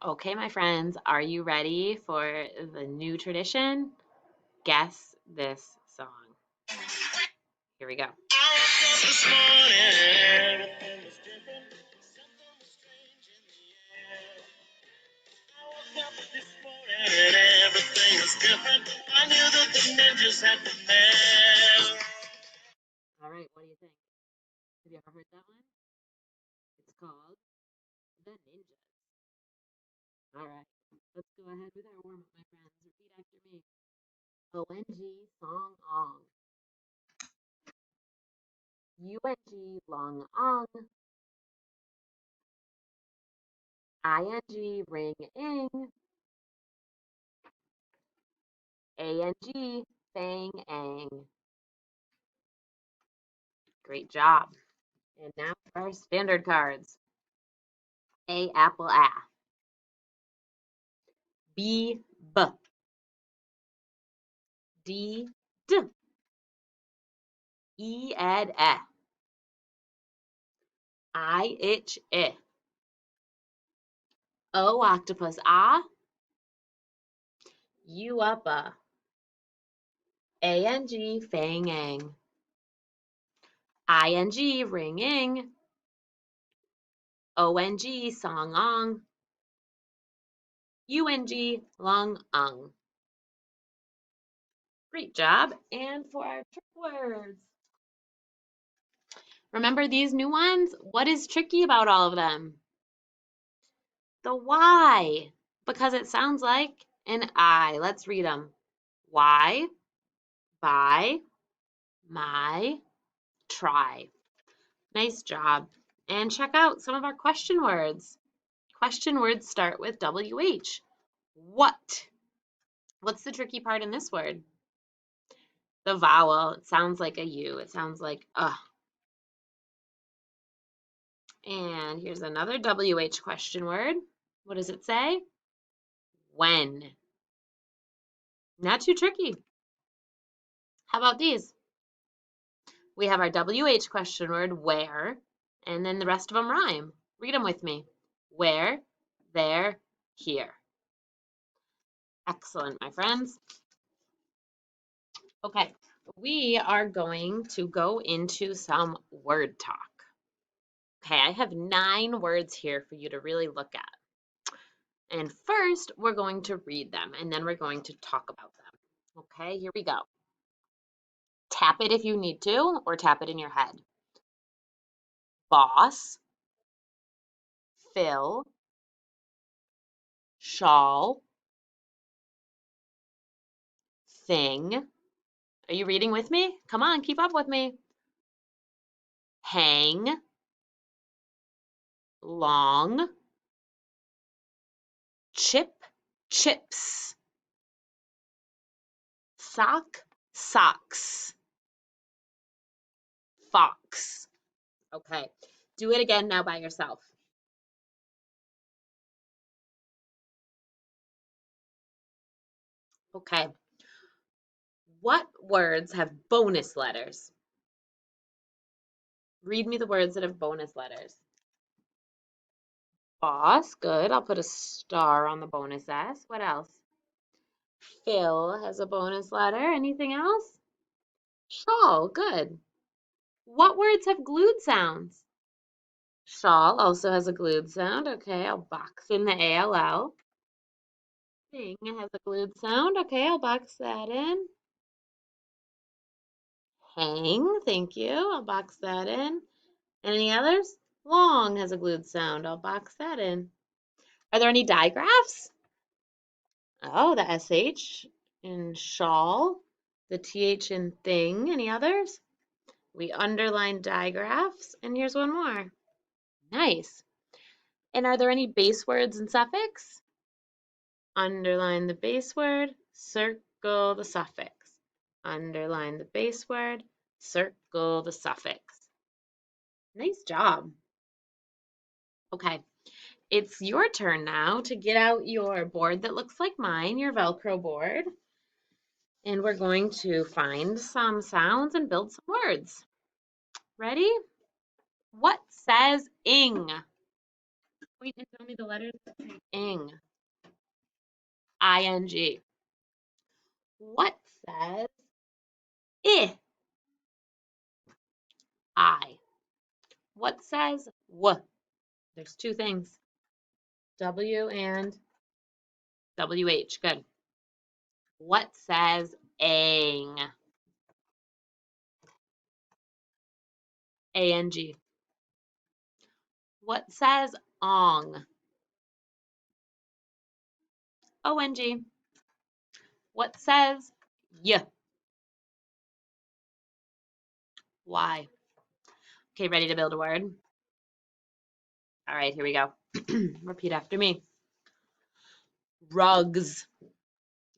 Okay, my friends, are you ready for the new tradition? Guess this song. Here we go. All right, what do you think? Have you ever heard that one? It's called The Ninjas. All right, let's go ahead with our warm up, my friends. Repeat after me. ONG song ong. UNG long ong. ING ring ing. ANG fang ang. Great job. And now for our standard cards. A apple a. B b. D d. E ed e. I itch I. O octopus ah. U up a. ANG fang ang. ING ringing. ONG song ong. UNG long ung. Great job. And for our trick words. Remember these new ones? What is tricky about all of them? The Y, because it sounds like an I. Let's read them. Y, buy, my, try. Nice job. And check out some of our question words. Question words start with WH. What? What's the tricky part in this word? The vowel. It sounds like a U. It sounds like And here's another WH question word. What does it say? When. Not too tricky. How about these? We have our WH question word, where, and then the rest of them rhyme. Read them with me. Where, there, here. Excellent, my friends. Okay, we are going to go into some word talk. Okay, I have 9 words here for you to really look at. And first, we're going to read them, and then we're going to talk about them. Okay, here we go. Tap it if you need to, or tap it in your head. Boss, fill, shawl, thing. Are you reading with me? Come on, keep up with me. Hang, long, chip, chips, sock, socks, fox. Okay, do it again now by yourself. Okay, what words have bonus letters? Read me the words that have bonus letters. Boss, good. I'll put a star on the bonus S. What else? Fill has a bonus letter. Anything else? Shawl, good. What words have glued sounds? Shawl also has a glued sound. Okay, I'll box in the ALL. Thing has a glued sound. Okay, I'll box that in. Hang, thank you. I'll box that in. Any others? Long has a glued sound. I'll box that in. Are there any digraphs? Oh, the SH in shawl, the TH in thing. Any others? We underline digraphs, and here's one more. Nice. And are there any base words and suffix? Underline the base word, circle the suffix. Underline the base word, circle the suffix. Nice job. Okay, it's your turn now to get out your board that looks like mine, your Velcro board. And we're going to find some sounds and build some words. Ready? What says ing? Point and tell me the letters that say ing. I-N-G. What says I? I. What says w? There's two things. W and WH. Good. What says ang? A-N-G. What says ong? O-N-G. What says y? Y. Okay, ready to build a word? All right, here we go. Repeat after me. Rugs.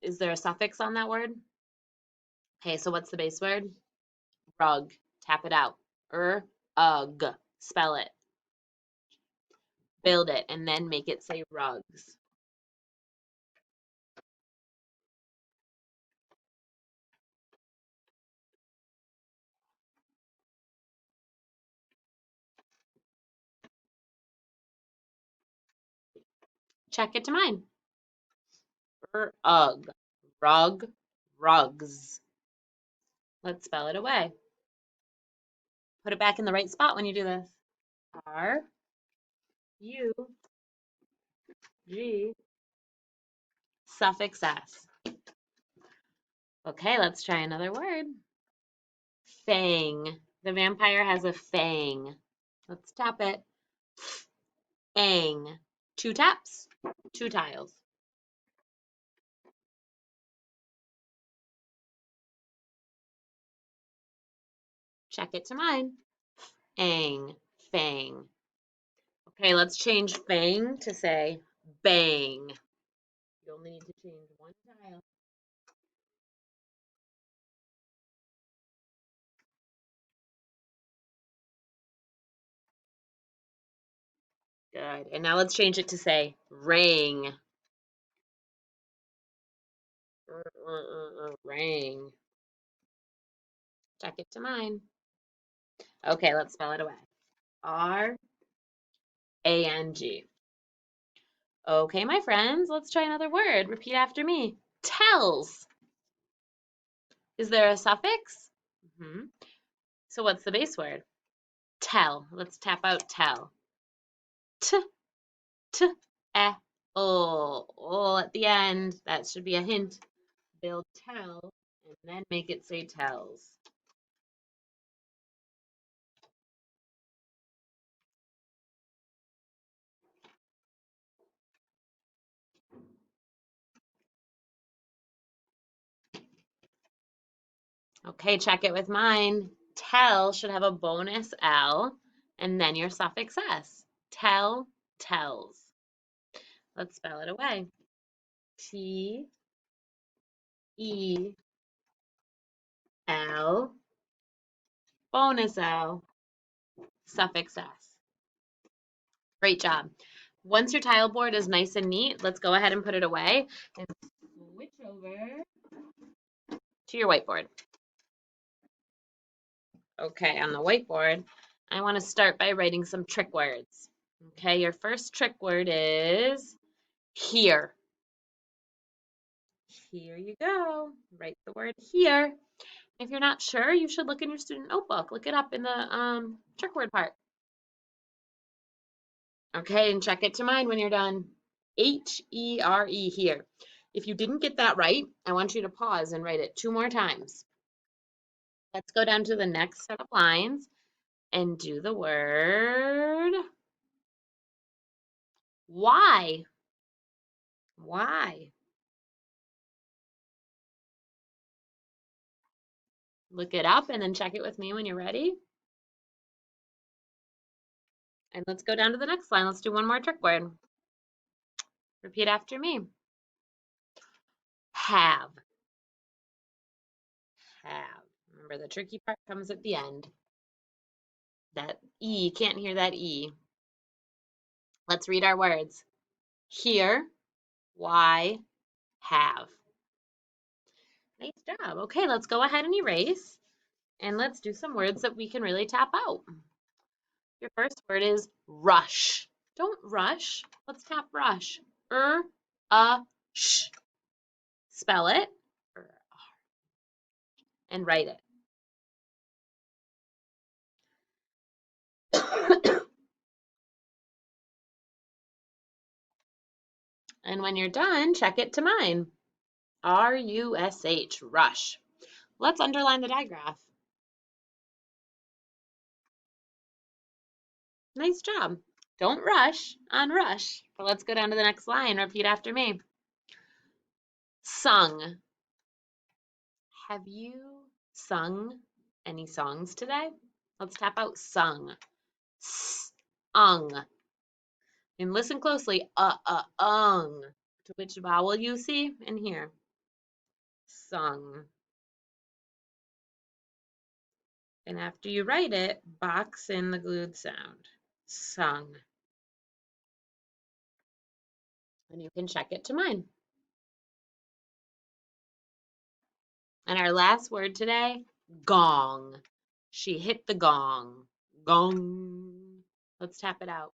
Is there a suffix on that word? Okay, so what's the base word? Rug. Tap it out. Ug. Spell it. Build it, and then make it say rugs. Check it to mine. Ug. Rug. Rugs. Let's spell it away. Put it back in the right spot when you do this. R-U-G. Suffix S. Okay, let's try another word. Fang. The vampire has a fang. Let's tap it. Ang. 2 taps, 2 tiles. Check it to mine. Ang. Fang. Okay, let's change fang to say bang. You only need to change 1 tile. Good. And now let's change it to say ring. Ring. Check it to mine. Okay, let's spell it away. R-A-N-G. Okay, my friends, let's try another word. Repeat after me. Tells. Is there a suffix? So what's the base word? Tell. Let's tap out tell. T, t, eh, oh at the end. That should be a hint. Build tell and then make it say tells. Okay, check it with mine. Tell should have a bonus L and then your suffix S. Tell, tells. Let's spell it away. T, E, L, bonus L, suffix S. Great job. Once your tile board is nice and neat, let's go ahead and put it away and switch over to your whiteboard. Okay, on the whiteboard, I want to start by writing some trick words. Okay, your first trick word is here. Here you go. Write the word here. If you're not sure, you should look in your student notebook. Look it up in the trick word part. Okay, and check it to mine when you're done. H-E-R-E, here. If you didn't get that right, I want you to pause and write it 2 more times. Let's go down to the next set of lines and do the word why. Why? Look it up and then check it with me when you're ready. And let's go down to the next line. Let's do one more trick word. Repeat after me. Have. Have. Remember, the tricky part comes at the end. That E, can't hear that E. Let's read our words. Here, why, have. Nice job. Okay, let's go ahead and erase. And let's do some words that we can really tap out. Your first word is rush. Don't rush. Let's tap rush. Sh. Spell it and write it. And when you're done, check it to mine. R-U-S-H, rush. Let's underline the digraph. Nice job. Don't rush on rush. But let's go down to the next line. Repeat after me. Sung. Have you sung any songs today? Let's tap out sung. Ung. And listen closely. Ung. To which vowel you see in here? Sung. And after you write it, box in the glued sound. Sung. And you can check it to mine. And our last word today, gong. She hit the gong. Gong. Let's tap it out.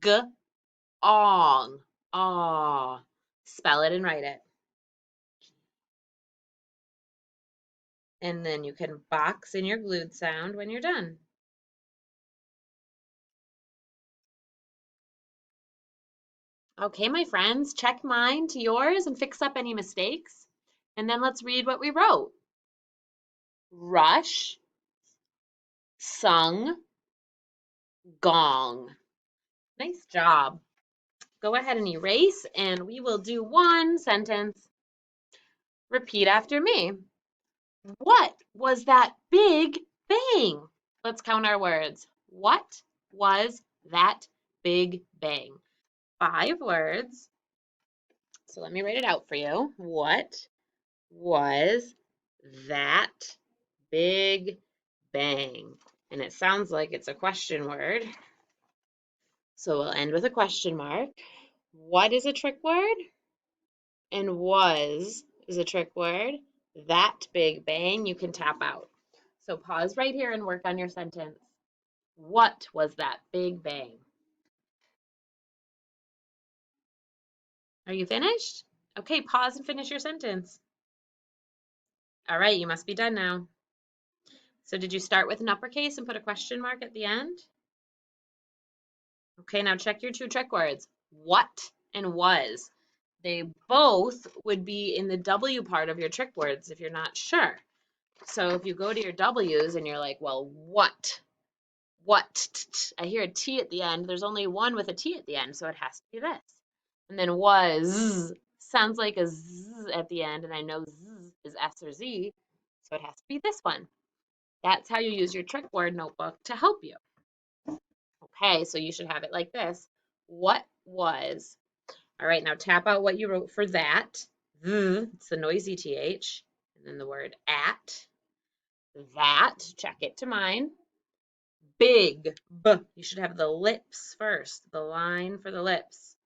G-ong. Aw. Spell it and write it. And then you can box in your glued sound when you're done. Okay, my friends, check mine to yours and fix up any mistakes. And then let's read what we wrote. Rush, sung, gong. Nice job. Go ahead and erase, and we will do one sentence. Repeat after me. What was that big bang? Let's count our words. What was that big bang? 5 words. So let me write it out for you. What was that big bang? And it sounds like it's a question word. So we'll end with a question mark. What is a trick word? And was is a trick word. That big bang you can tap out. So pause right here and work on your sentence. What was that big bang? Are you finished? Okay, pause and finish your sentence. All right, you must be done now. So did you start with an uppercase and put a question mark at the end? Okay, now check your 2 trick words. What and was. They both would be in the W part of your trick words if you're not sure. So if you go to your W's and you're like, well, what? I hear a T at the end. There's only one with a T at the end, so it has to be this. And then was sounds like a Z at the end, and I know Z is S or Z, so it has to be this one. That's how you use your trick word notebook to help you. Okay, so you should have it like this. What was? All right, now tap out what you wrote for that. It's the noisy TH. And then the word at. That, check it to mine. Big, B. You should have the lips first, the line for the lips.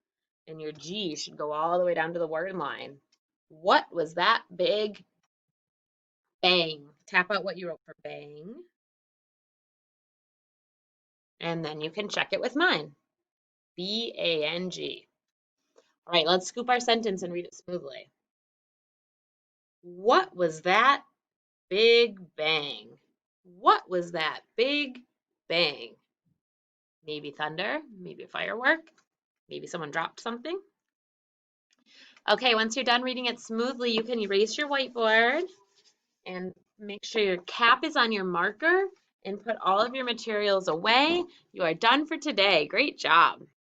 And your G should go all the way down to the word line. What was that big bang? Tap out what you wrote for bang. And then you can check it with mine. B-A-N-G. All right, let's scoop our sentence and read it smoothly. What was that big bang? What was that big bang? Maybe thunder, maybe a firework, maybe someone dropped something. Okay, once you're done reading it smoothly, you can erase your whiteboard and make sure your cap is on your marker and put all of your materials away. You are done for today. Great job.